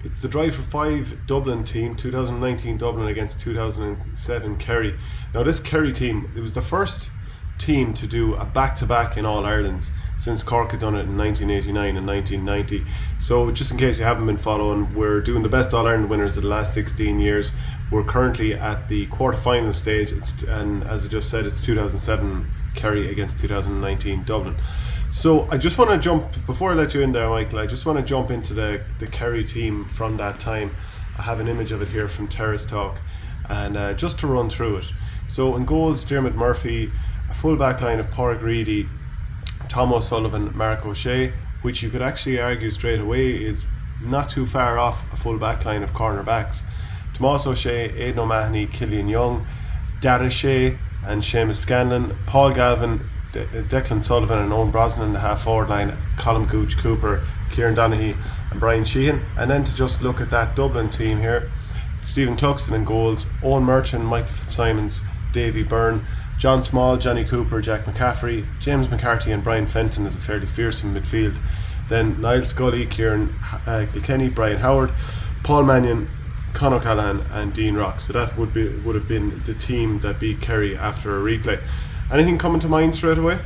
It's the Drive for Five Dublin team, 2019 Dublin against 2007 Kerry. Now, this Kerry team, it was the first team to do a back-to-back in All Irelands since Cork had done it in 1989 and 1990. So just in case you haven't been following, we're doing the best All Ireland winners of the last 16 years. We're currently at the quarter-final stage, and as I just said, it's 2007 Kerry against 2019 Dublin. So I just want to jump, before I let you in there, Michael, I just want to jump into the Kerry team from that time. I have an image of it here from Terrace Talk, and just to run through it. So in goals, Dermot Murphy, a full back line of Pádraig Reedy, Tom O'Sullivan, Mark O'Shea, which you could actually argue straight away is not too far off a full back line of cornerbacks. Tomás O'Shea, Aidan O'Mahony, Killian Young, Dara Shea and Seamus Scanlon, Paul Galvin, Declan Sullivan and Owen Brosnan in the half forward line, Colm Gooch Cooper, Kieran Donaghy and Brian Sheehan. And then to just look at that Dublin team here, Stephen Cluxton in goals, Owen Merchant, Michael Fitzsimons, Davy Byrne, John Small, Johnny Cooper, Jack McCaffrey, James McCarthy and Brian Fenton is a fairly fearsome midfield. Then Niall Scully, Kieran Kilkenny, Brian Howard, Paul Mannion, Con O'Callaghan and Dean Rock. So that would have been the team that beat Kerry after a replay. Anything coming to mind straight away?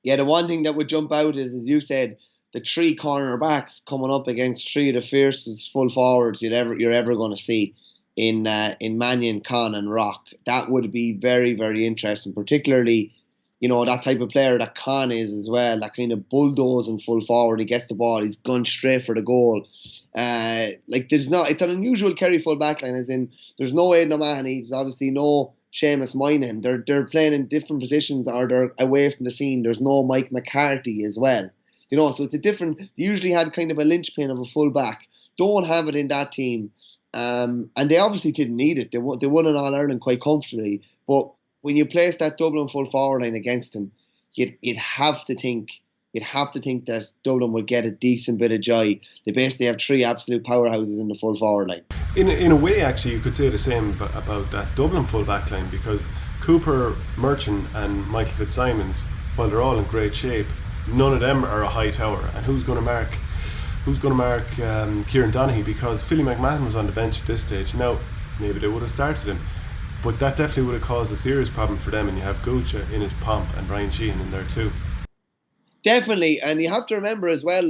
Yeah, the one thing that would jump out is, as you said, the three cornerbacks coming up against three of the fiercest full forwards you're ever going to see in Mannion, Con, and Rock. That would be very, very interesting, particularly that type of player that Con is as well. That kind of bulldozing full forward. He gets the ball, he's gone straight for the goal. It's an unusual Kerry full backline, as in there's no Aidan O'Mahony, there's obviously no Seamus Moynihan. They're playing in different positions or they're away from the scene. There's no Mike McCarthy as well. So it's a different. They usually had kind of a linchpin of a full back. Don't have it in that team. And they obviously didn't need it. They won an All Ireland quite comfortably. But when you place that Dublin full forward line against them, you'd have to think that Dublin would get a decent bit of joy. They basically have three absolute powerhouses in the full forward line. In a way, actually, you could say the same about that Dublin full back line, because Cooper, Merchant and Michael Fitzsimons, while they're all in great shape, none of them are a high tower. And who's going to mark Kieran Donaghy? Because Philly McMahon was on the bench at this stage. Now, maybe they would have started him, but that definitely would have caused a serious problem for them. And you have Gooch in his pomp and Brian Sheehan in there too. Definitely, and you have to remember as well,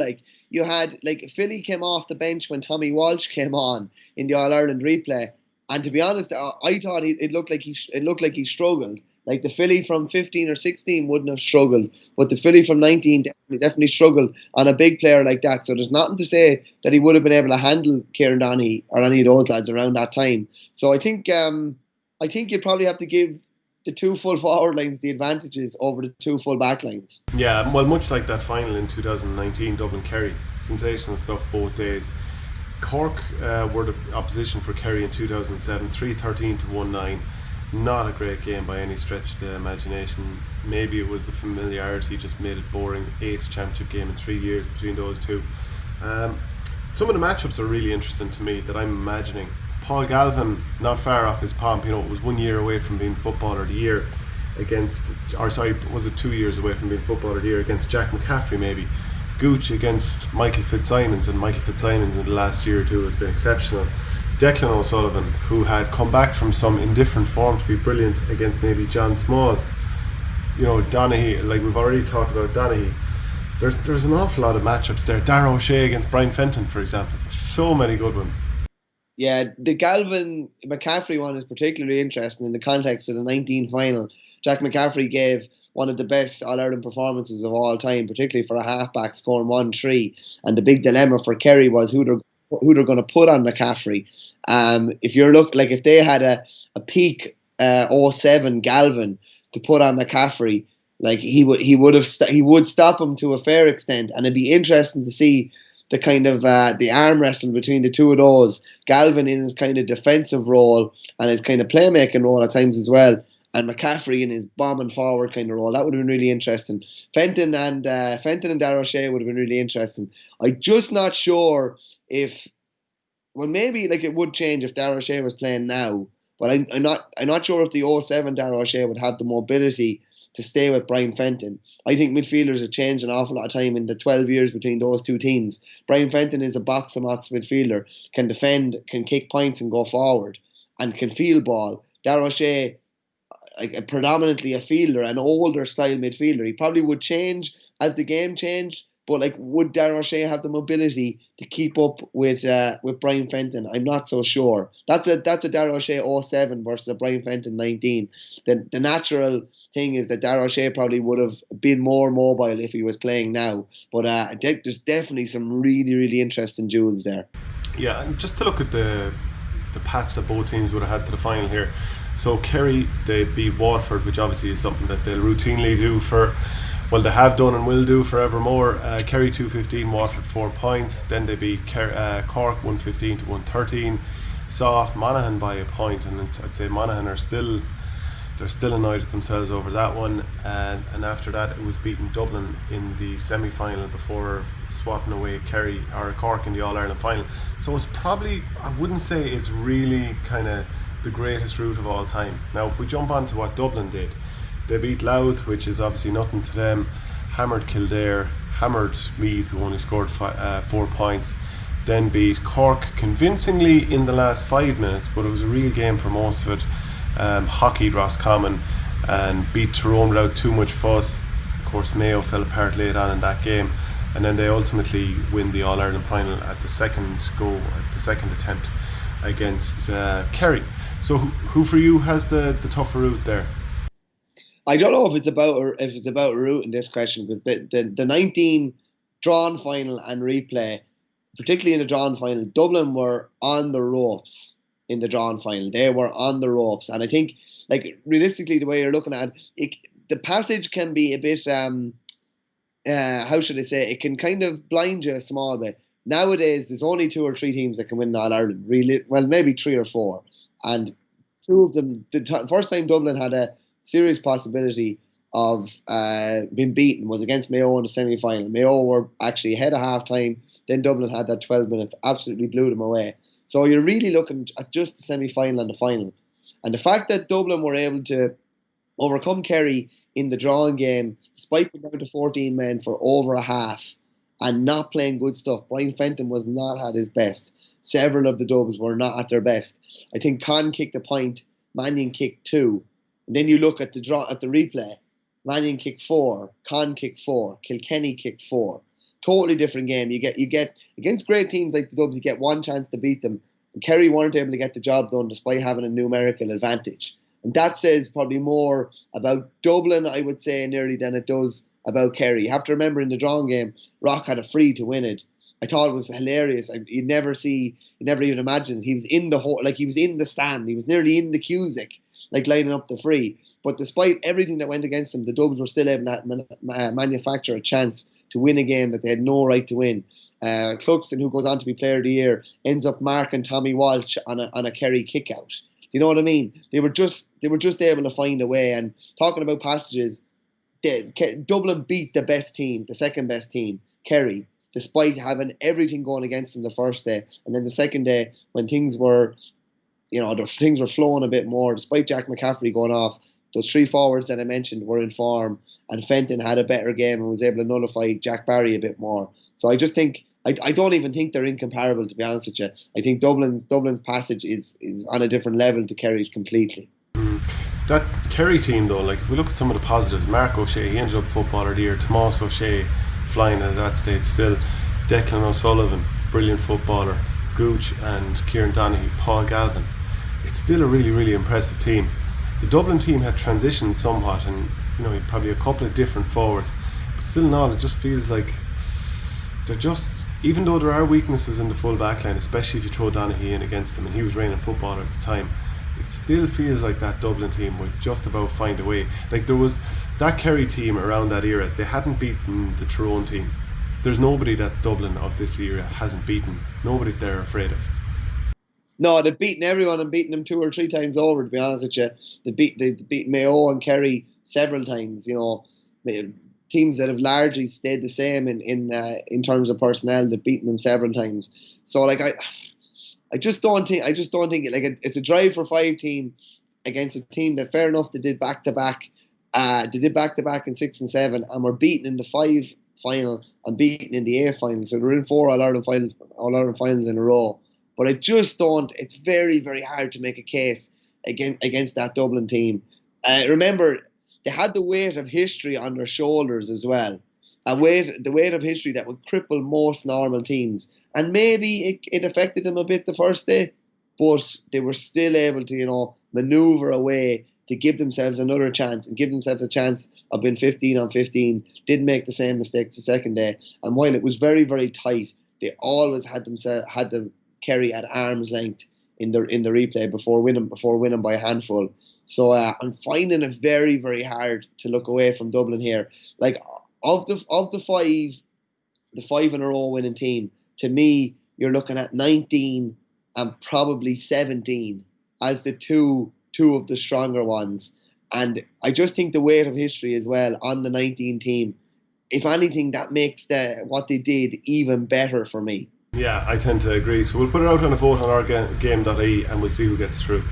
you had Philly came off the bench when Tommy Walsh came on in the All Ireland replay, and to be honest, I thought it looked like he struggled. Like the Philly from 15 or 16 wouldn't have struggled, but the Philly from 19 definitely struggled on a big player like that. So there's nothing to say that he would have been able to handle Kieran Donaghy or any of those lads around that time. So I think you'd probably have to give the two full forward lines the advantages over the two full back lines. Yeah, well, much like that final in 2019 Dublin Kerry, sensational stuff both days. Cork were the opposition for Kerry in 2007, 3-13 to 1-9. Not a great game by any stretch of the imagination. Maybe it was the familiarity just made it boring. 8th championship game in 3 years between those two. Some of the matchups are really interesting to me that I'm imagining. Paul Galvin, not far off his pomp, it was 1 year away from being Footballer of the Year was it 2 years away from being Footballer of the Year against Jack McCaffrey maybe. Gooch against Michael Fitzsimons, and Michael Fitzsimons in the last year or two has been exceptional. Declan O'Sullivan, who had come back from some indifferent form to be brilliant against maybe John Small. Donaghy, like we've already talked about Donaghy. There's an awful lot of matchups there. Dara O'Shea against Brian Fenton, for example. There's so many good ones. Yeah, the Galvin McCaffrey one is particularly interesting in the context of the 19 final. Jack McCaffrey gave one of the best All-Ireland performances of all time, particularly for a halfback, scoring 1-3. And the big dilemma for Kerry was who they're going to put on McCaffrey. If they had a peak 07 Galvin to put on McCaffrey, he would stop him to a fair extent, and it'd be interesting to see the kind of the arm wrestling between the two of those. Galvin in his kind of defensive role and his kind of playmaking role at times as well, and McCaffrey in his bombing forward kind of role. That would have been really interesting. Fenton and Dara O'Shea would have been really interesting. I'm just not sure if, well, maybe it would change if Dara O'Shea was playing now, but I'm not sure if the 07 Dara O'Shea would have the mobility to stay with Brian Fenton. I think midfielders have changed an awful lot of time in the 12 years between those two teams. Brian Fenton is a box-to-box midfielder, can defend, can kick points and go forward, and can field ball. Darragh O'Shea, like predominantly a fielder, an older style midfielder. He probably would change as the game changed, but like, would Darragh O'Shea have the mobility to keep up with Brian Fenton? I'm not so sure. That's a Darragh O'Shea 07 versus a Brian Fenton 19. The natural thing is that Darragh O'Shea probably would have been more mobile if he was playing now. But there's definitely some really, really interesting duels there. Yeah, and just to look at the paths that both teams would have had to the final here. So Kerry, they beat Waterford, which obviously is something that they'll routinely do they have done and will do forevermore. Kerry 215, Waterford 4 points. Then they beat Cork 115 to 113. Saw off Monaghan by a point, and I'd say Monaghan are still annoyed at themselves over that one. And after that, it was beating Dublin in the semi-final before swapping away Cork in the All-Ireland final. So it's probably, I wouldn't say it's really kind of the greatest route of all time. Now, if we jump on to what Dublin did, they beat Louth, which is obviously nothing to them, hammered Kildare, hammered Meath, who only scored 4 points, then beat Cork convincingly in the last 5 minutes, but it was a real game for most of it. Hockeyed Roscommon and beat Tyrone without too much fuss. Of course, Mayo fell apart late on in that game, and then they ultimately win the All-Ireland final at the second attempt against Kerry. So who for you has the tougher route there? I don't know if it's about route in this question, because the 19 drawn final and replay, particularly in the drawn final, Dublin were on the ropes in the drawn final. They were on the ropes, and I think, like, realistically, the way you're looking at it, the passage can be a bit how should I say, it can kind of blind you a small bit. Nowadays, there's only 2 or 3 teams that can win All Ireland. Really, well, maybe 3 or 4, and 2 of them. First time Dublin had a serious possibility of being beaten was against Mayo in the semi-final. Mayo were actually ahead of half-time. Then Dublin had that 12 minutes, absolutely blew them away. So you're really looking at just the semi-final and the final. And the fact that Dublin were able to overcome Kerry in the drawing game, despite being down to 14 men for over a half and not playing good stuff. Brian Fenton was not at his best. Several of the Dubs were not at their best. I think Conn kicked a point, Mannion kicked 2. And then you look at the replay. Mannion kicked 4, Conn kicked 4, Kilkenny kicked 4. Totally different game. You get against great teams like the Dubs, you get one chance to beat them. And Kerry weren't able to get the job done despite having a numerical advantage. And that says probably more about Dublin, I would say, nearly than it does about Kerry. You have to remember, in the drawing game, Rock had a free to win it. I thought it was hilarious. You'd never even imagine. He was in he was in the stand. He was nearly in the Cusick, like lining up the free. But despite everything that went against them, the Dubs were still able to manufacture a chance to win a game that they had no right to win. Cluxton, who goes on to be Player of the Year, ends up marking Tommy Walsh on a Kerry kick-out. Do you know what I mean? They were just able to find a way. And talking about passages, Dublin beat the best team, the second best team, Kerry, despite having everything going against them the first day. And then the second day, when things were flowing a bit more, despite Jack McCaffrey going off, those 3 forwards that I mentioned were in form, and Fenton had a better game and was able to nullify Jack Barry a bit more. So I just think, I don't even think they're incomparable, to be honest with you. I think Dublin's passage is on a different level to Kerry's completely. That Kerry team, though, like, if we look at some of the positives, Mark O'Shea, he ended up Footballer of the Year. Tomas O'Shea, flying at that stage still. Declan O'Sullivan, brilliant footballer. Gooch and Kieran Donaghy, Paul Galvin. It's still a really, really impressive team. The Dublin team had transitioned somewhat, and probably a couple of different forwards, but still not. It just feels like they're just, even though there are weaknesses in the full backline, especially if you throw Donaghy in against them, and he was reigning footballer at the time, it still feels like that Dublin team would just about find a way. Like, there was that Kerry team around that era, they hadn't beaten the Tyrone team. There's nobody that Dublin of this era hasn't beaten. Nobody they're afraid of. No, they've beaten everyone and beaten them 2 or 3 times over, to be honest with you. They beat Mayo and Kerry several times, teams that have largely stayed the same in terms of personnel. They've beaten them several times. So, like, I just don't think it's a drive for 5 team against a team that, fair enough, they did back to back They did back to back in 6 and 7, and were beaten in the 5 final and beaten in the 8 final. So they're in 4 All Ireland finals in a row. But I just don't. It's very, very hard to make a case against that Dublin team. Remember, they had the weight of history on their shoulders as well. The weight of history that would cripple most normal teams. And maybe it affected them a bit the first day, but they were still able to, maneuver away to give themselves another chance and give themselves a chance of being 15 on 15. Didn't make the same mistakes the second day. And while it was very, very tight, they always had the Kerry at arm's length in the replay before winning by a handful. So I'm finding it very, very hard to look away from Dublin here. Like of the five in a row winning team, to me, you're looking at 19 and probably 17 as the two of the stronger ones. And I just think the weight of history as well on the 19 team, if anything, that makes what they did even better for me. Yeah, I tend to agree. So we'll put it out on a vote on our game.ie and we'll see who gets through.